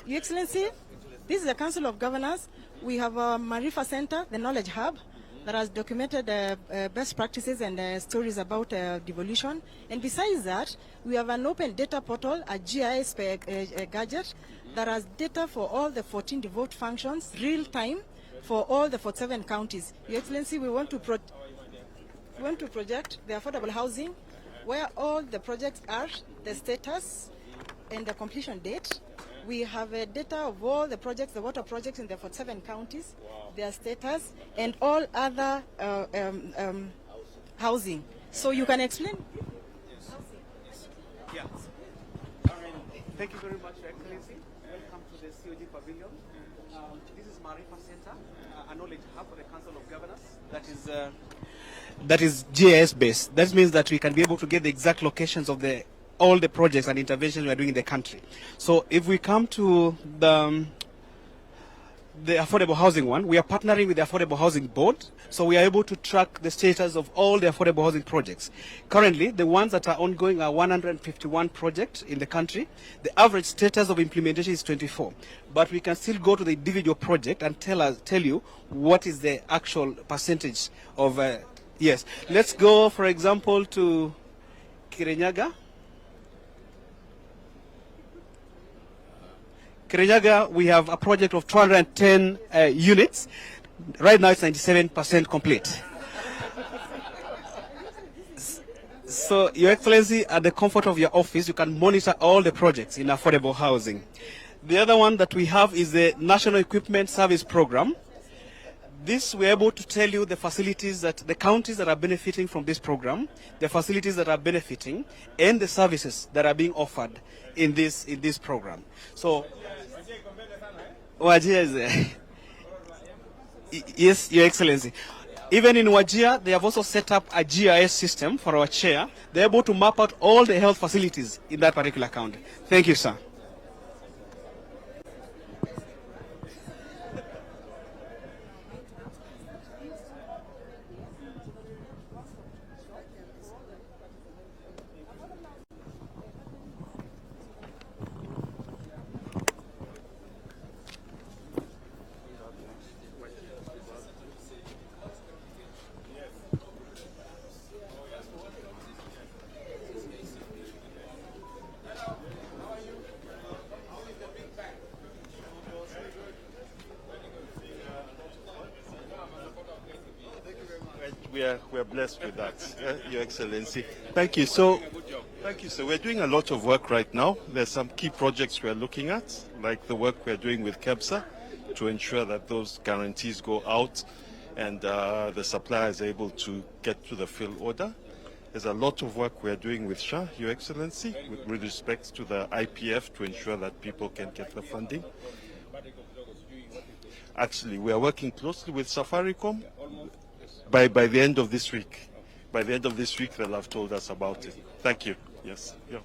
Your Excellency, this is the Council of Governors. We have a Marifa Center, the Knowledge Hub, that has documented best practices and stories about devolution. And besides that, we have an open data portal, a GIS gadget, that has data for all the 14 devolved functions, real time, for all the 47 counties. Your Excellency, we want to project the affordable housing, where all the projects are, the status, and the completion date. We have data of all the projects, the water projects in the 47 counties, their status, and all other housing. So you can explain? Yes. Thank you very much, Your Excellency. Welcome to the COG Pavilion. This is Marifa Center, a knowledge hub for the Council of Governors. That is GIS based. That means that we can be able to get the exact locations of all the projects and interventions we are doing in the country. So if we come to the affordable housing one, we are partnering with the Affordable Housing Board, so we are able to track the status of all the affordable housing projects. Currently, the ones that are ongoing are 151 projects in the country. The average status of implementation is 24, but we can still go to the individual project and tell you what is the actual percentage of. Yes, let's go, for example, to Kirinyaga. Kirinyaga, we have a project of 210 units. Right now, it's 97% complete. So, Your Excellency, at the comfort of your office, you can monitor all the projects in affordable housing. The other one that we have is the National Equipment Service Program. This, we're able to tell you the facilities that the counties that are benefiting from this program, the facilities that are benefiting, and the services that are being offered in this program. So, Wajir is there. Yes, Your Excellency. Even in Wajir, they have also set up a GIS system for our chair. They're able to map out all the health facilities in that particular county. Thank you, sir. We are blessed with that, Your Excellency. Thank you. So, thank you. So we're doing a lot of work right now. There's some key projects we're looking at, like the work we're doing with KEBSA to ensure that those guarantees go out and the supplier is able to get to the fill order. There's a lot of work we're doing with SHA, Your Excellency, with respect to the IPF to ensure that people can get the funding. Actually, we are working closely with Safaricom. By the end of this week. By the end of this week, they'll have told us about it. Thank you. Yes. Yeah.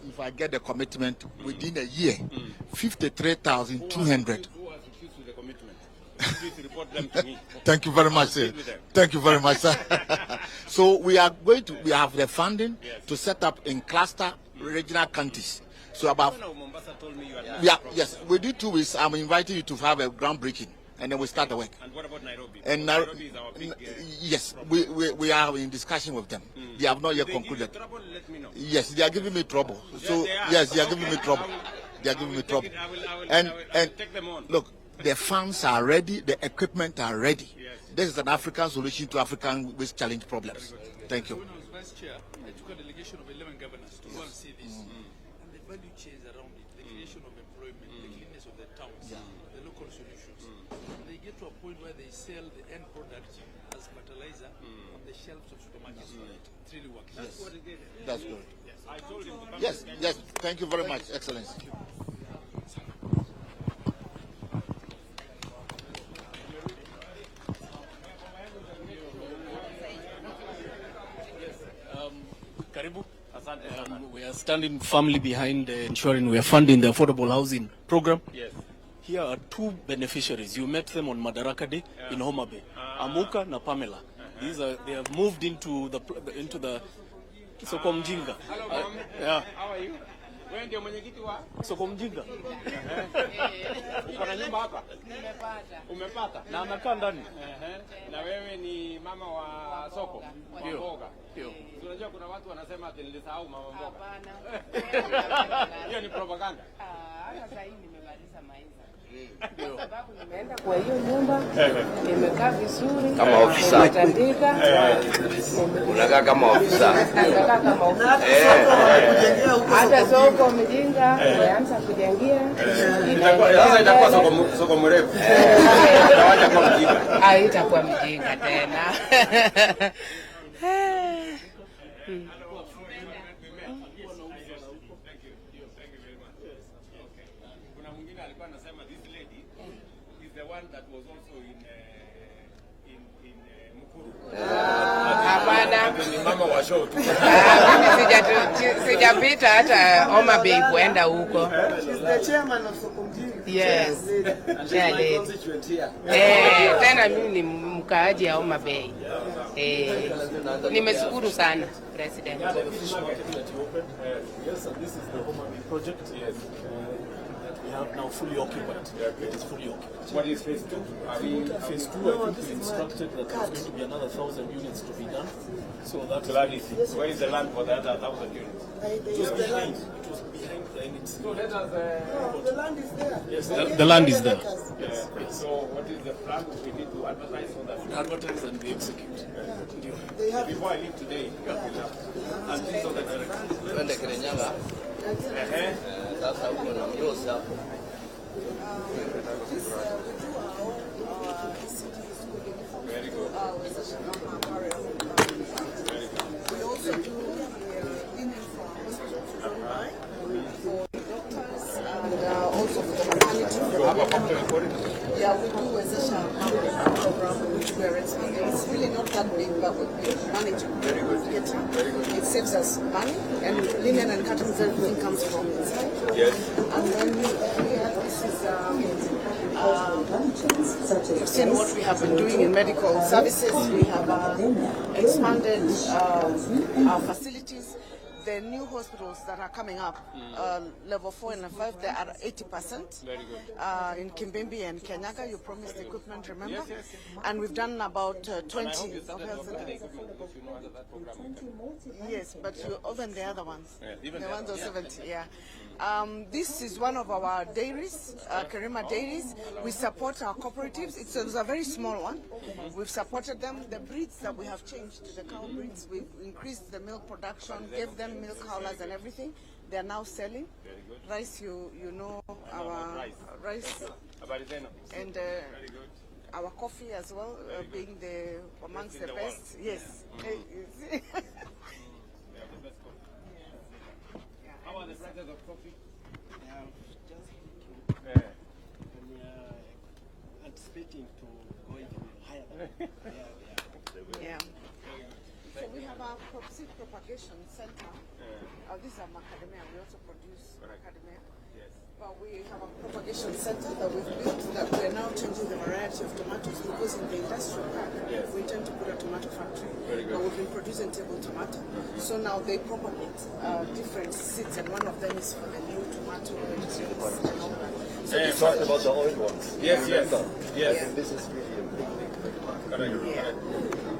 If I get the commitment within a year, 53,200. Report them to me. Thank you very much, sir. Thank you very much, sir. So we have the funding to set up in cluster regional counties. So about yes, within 2 weeks, I'm inviting you to have a groundbreaking, and then we start the work. And what about Nairobi? And Nairobi is our big, yes, we are in discussion with them. They have not yet concluded. Trouble, let me know. Yes, they are giving me trouble. So yes, they are giving me trouble. They are giving me trouble. I will take them on. Look, the funds are ready, the equipment are ready. Yes. This is an African solution to African waste challenge problems. Thank you. When I was vice chair, I took a delegation of 11 governors to go and see this. And the value chains around it, the creation of employment, the cleanness of the towns, the local solutions. They get to a point where they sell the end product as fertilizer on the shelves of supermarkets. It really works. Yes. That's good. I told him. Yes, yes. Thank you very much, Excellency. Karibu. We are standing firmly behind ensuring we are funding the affordable housing program. Yes. Here are two beneficiaries. You met them on Madaraka Day in Homabay. Amuka na Pamela. They have moved into the Soko Mjinga. Yeah. How are you? Wewe ndio mwenyekiti wa Soko Mjinga. Uko na nyumba hapa? Nimepata. Umepata? Na anakaa ndani. Na wewe ni mama wa soko? Wa mboga. Ndio. Unajua kuna watu wanasema ati nilisahau mama mboga. Hapana. Hiyo ni propaganda. Sasa hii nimemaliza maisha. Kwa sababu nimeenda kwa hiyo nyumba, nimekaa vizuri kama ofisa. Nimetandika. Unakaa kama ofisa. Nakaa kama ofisa. Hata soko Mjinga nimeanza kujengia. Sasa itakuwa soko mrefu. Itawacha kwa Mjinga. Haitakuwa Mjinga tena. Kuna mwingine alikuwa anasema this lady is the one that was also in Mukuru. Hapana. Ni mama wa show tu. Mimi sijapita hata Homabay kuenda huko. Yes. Tena mimi ni mkaaji ya Homabay. Nimeshukuru sana President. Yes, and this is the Homabay project. Yes. We have now fully occupied. It is fully occupied. What is phase 2? Phase 2, I think we instructed that there's going to be another 1,000 units to be done. So that Land is, where is the land for the other 1,000 units? just behind. It was behind the NHC. So let us. The land is there. Yes, the land is there. Yes. So what is the plan? We need to advertise so that we Advertise and we execute. before I leave today, and these are the directions. Twende Kirinyaga. Sasa huko na myosi hapo. Very good. We also do linen for hospitals online for doctors and also for maternity. Yeah, we do a program which we are expanding. It's really not that big, but we manage to get it. It saves us money, and linen and curtains, everything comes from inside. Yes. And then here, this is you've seen what we have been doing in medical services. We have expanded our facilities. The new hospitals that are coming up, level 4 and 5, they are 80%. Very good. In Kimbimbi and Kenyaga, you promised equipment, remember? Yes. And we've done about 20 of health centers. Yes, but you even the other ones. Yeah, even the the ones of others, 70, yeah. This is one of our dairies, Karima Dairies. We support our cooperatives. It's a very small one. We've supported them. The breeds that we have changed, the cow breeds, we've increased the milk production, gave them milk howlers and everything. They are now selling. Very good. Rice, you know, our rice and our coffee as well, being amongst the best. Yes. How are the prices of coffee? Anticipating to go even higher. Yeah. So we have our seed propagation center. These are macadamia. We also produce macadamia. Yes. But we have a propagation center that we've built that we're now changing the variety of tomatoes because in the industrial park we intend to put a tomato factory. But we've been producing table tomato. So now they propagate different seeds, and one of them is for the new tomato seeds and all that. So You talked about the old ones. Yes. Yeah. This is really a big Yeah.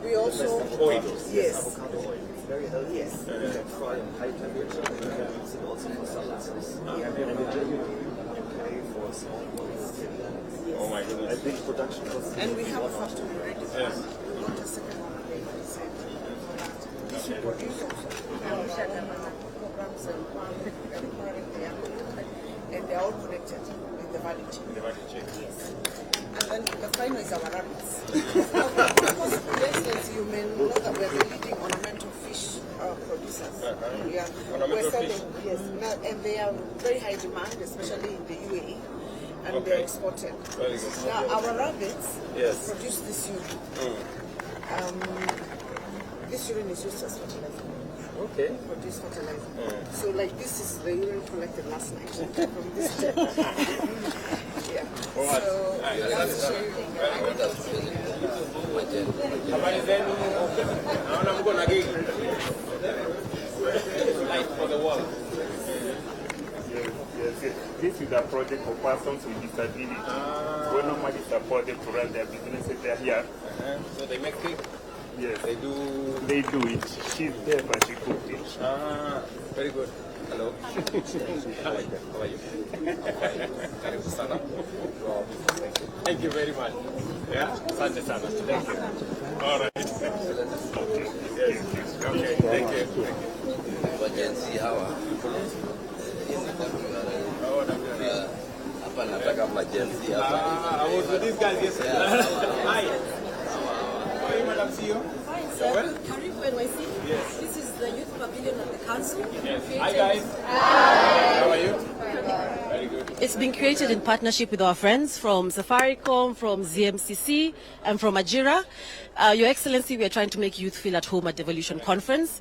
We also yes. avocado oil. It's very healthy. Yes. You can fry in high temperature. You can use it also for salads. And in Germany, you pay for small quantities. Oh my goodness. A big production cost. And we have a factory ready. We want a second one available for that. This we produce also. Programs and and they are all connected with the value chain. Yes. And then the final is our rabbits. Yes, you may know that we are the leading ornamental fish producers. We're selling, yes, and they are very high demand, especially in the UAE, and they're exported. Very good. Now, our rabbits produce this urine. This urine is used as fertilizer. Okay. for this fertilizer. So like this is the urine collected last night from this tip. Yeah. So that's to show you. Habari zenu. Naona mko na gig. Light for the world. Yes. This is a project for persons with disability. We normally support them to run their businesses. They're here. So they make cake? Yes. They do it. She's there, but she cooked it. Very good. Hello. How are you? Karibu sana. Thank you very much. Yeah? Asante sana. Thank you. All right. Okay. Thank you. Wajenzi hawa hapa nataka majenzi hapa. I was with these guys yesterday. Hi. How are you, Madam CEO? Fine, sir. Karibu NYC. Yes. This is the youth pavilion at the council. Yes. Hi, guys. Hi. How are you? Very good. It's been created in partnership with our friends from Safaricom, from ZMCC, and from Ajira. Your Excellency, we are trying to make youth feel at home at Devolution Conference.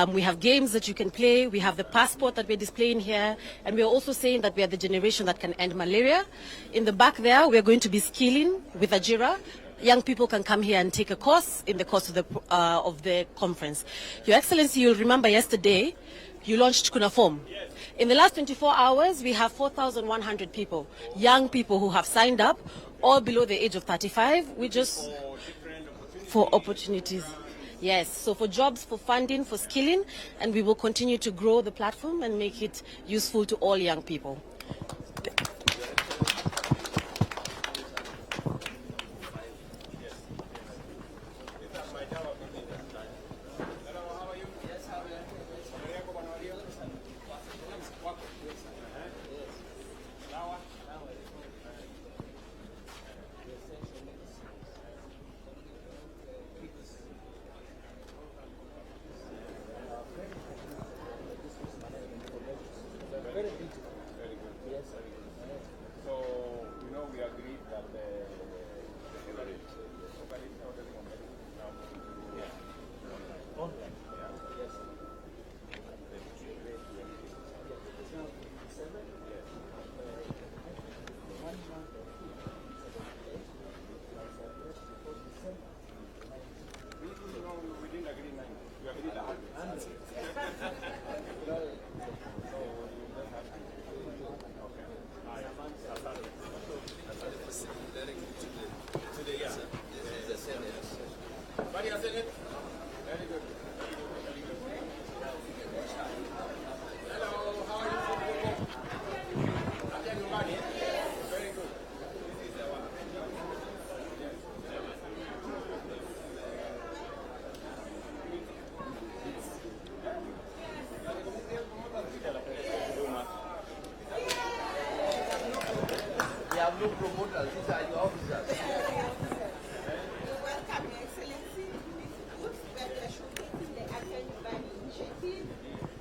We have games that you can play. We have the passport that we're displaying here. And we are also saying that we are the generation that can end malaria. In the back there, we are going to be skilling with Ajira. Young people can come here and take a course in the course of the conference. Your Excellency, you'll remember yesterday, you launched Kunaform. In the last 24 hours, we have 4,100 people, young people who have signed up, all below the age of 35. We just for opportunities. Yes, so for jobs, for funding, for skilling, and we will continue to grow the platform and make it useful to all young people.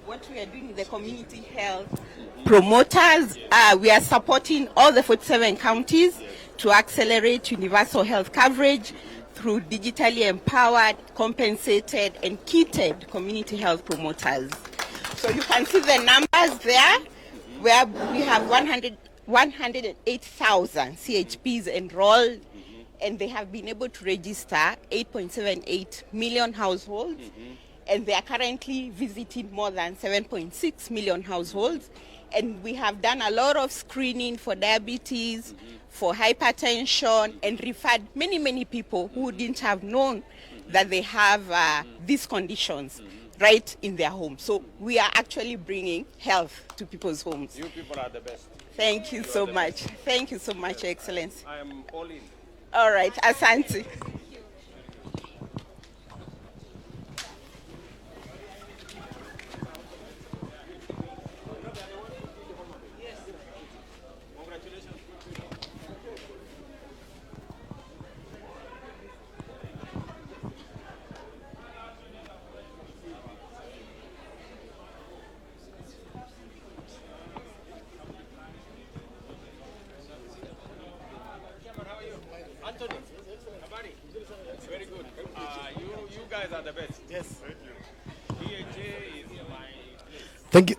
What we are doing with the community health promoters, we are supporting all the 47 counties to accelerate universal health coverage through digitally empowered, compensated, and kitted community health promoters. So you can see the numbers there, where we have 108,000 CHPs enrolled, and they have been able to register 8.78 million households, and they are currently visiting more than 7.6 million households. And we have done a lot of screening for diabetes, for hypertension, and referred many people who didn't have known that they have these conditions right in their home. So we are actually bringing health to people's homes. You people are the best. Thank you so much. Thank you so much, Your Excellency. I am all in. All right, Asante. Anthony, habari? Thank you.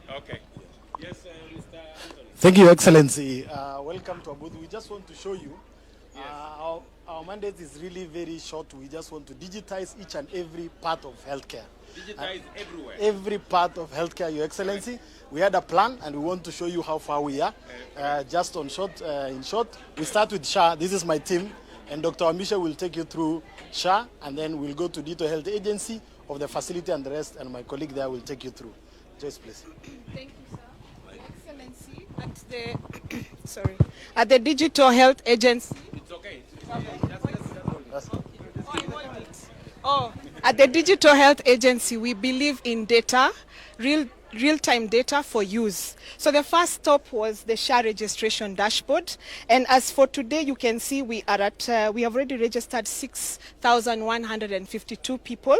Okay. Yes, Mr. Anthony. Thank you, Your Excellency. Welcome to our booth. We just want to show you our mandate is really very short. We just want to digitize each and every part of healthcare. Digitize everywhere. Every part of healthcare, Your Excellency. We had a plan, and we want to show you how far we are. Just in short, we start with SHA. This is my team, and Dr. Amisha will take you through SHA, and then we'll go to Dito Health Agency of the facility and the rest, and my colleague there will take you through. Joyce, please. Thank you, sir. Excellency, at the Digital Health Agency. It's okay. At the Digital Health Agency, we believe in data, real-time data for use. So the first stop was the SHA registration dashboard, and as for today, you can see we are at we have already registered 6,152 people.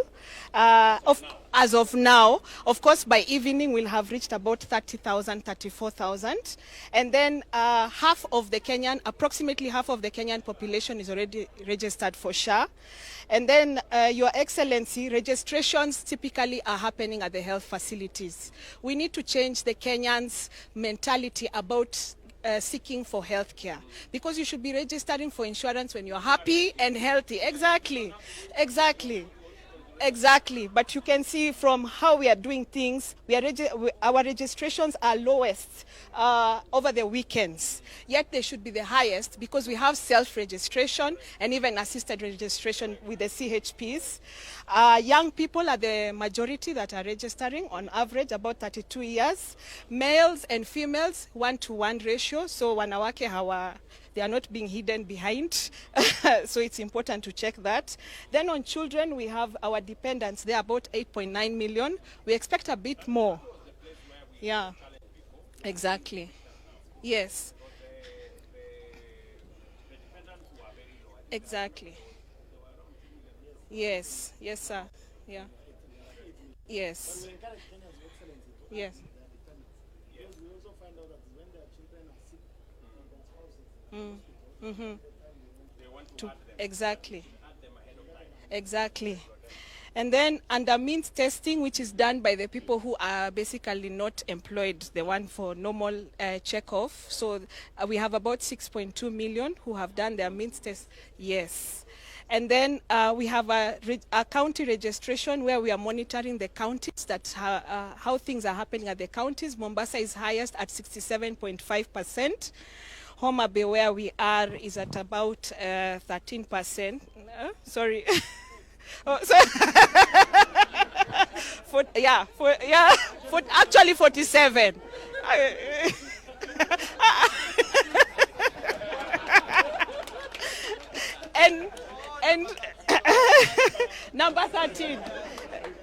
As of now, of course, by evening we'll have reached about 30,000, 34,000, and then approximately half of the Kenyan population is already registered for SHA. And then, Your Excellency, registrations typically are happening at the health facilities. We need to change the Kenyans' mentality about seeking for health care, because you should be registering for insurance when you're happy and healthy. Exactly. But you can see from how we are doing things, our registrations are lowest over the weekends. Yet they should be the highest because we have self-registration and even assisted registration with the CHPs. Young people are the majority that are registering, on average about 32 years. Males and females, 1-to-1 ratio. So wanawake they are not being hidden behind. So it's important to check that. Then on children, we have our dependents. They're about 8.9 million. We expect a bit more. Yeah, exactly. Yes. Exactly. Yes, sir. Yeah. Yes. Yes. Exactly. And then under means testing, which is done by the people who are basically not employed, the one for normal check-off. So we have about 6.2 million who have done their means test. Yes. And then we have a county registration where we are monitoring the counties, how things are happening at the counties. Mombasa is highest at 67.5%. Homabay, where we are, is at about 13%. Sorry. Actually 47. and number 13.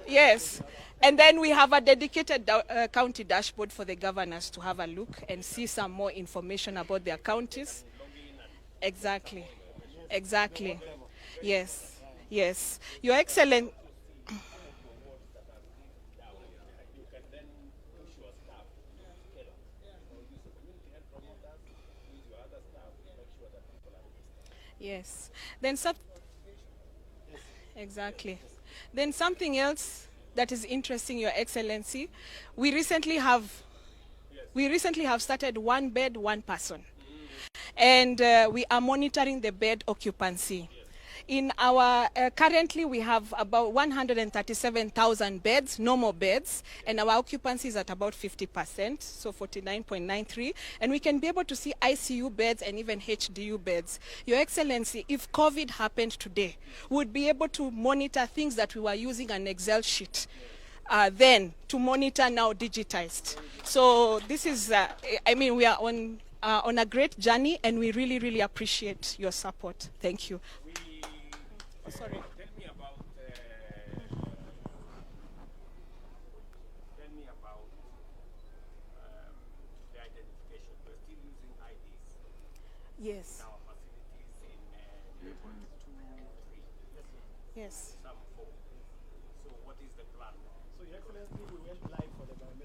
Yes. And then we have a dedicated county dashboard for the governors to have a look and see some more information about their counties. Exactly. Yes. Your Excellency. Yes. Then exactly. Then something else that is interesting, Your Excellency, we recently have started one bed, one person, and we are monitoring the bed occupancy. In our currently we have about 137,000 beds, normal beds, and our occupancy is at about 50%, so 49.93, and we can be able to see ICU beds and even HDU beds. Your Excellency, if COVID happened today, we'd be able to monitor things that we were using an Excel sheet then to monitor, now digitized. So this is, we are on a great journey, and we really appreciate your support. Thank you. Sorry. Tell me about the identification. We're still using IDs. Yes. In our facilities in neighborhoods 2, 3. Yes. Some 4. So what is the plan? So, Your Excellency, we went live for the biometric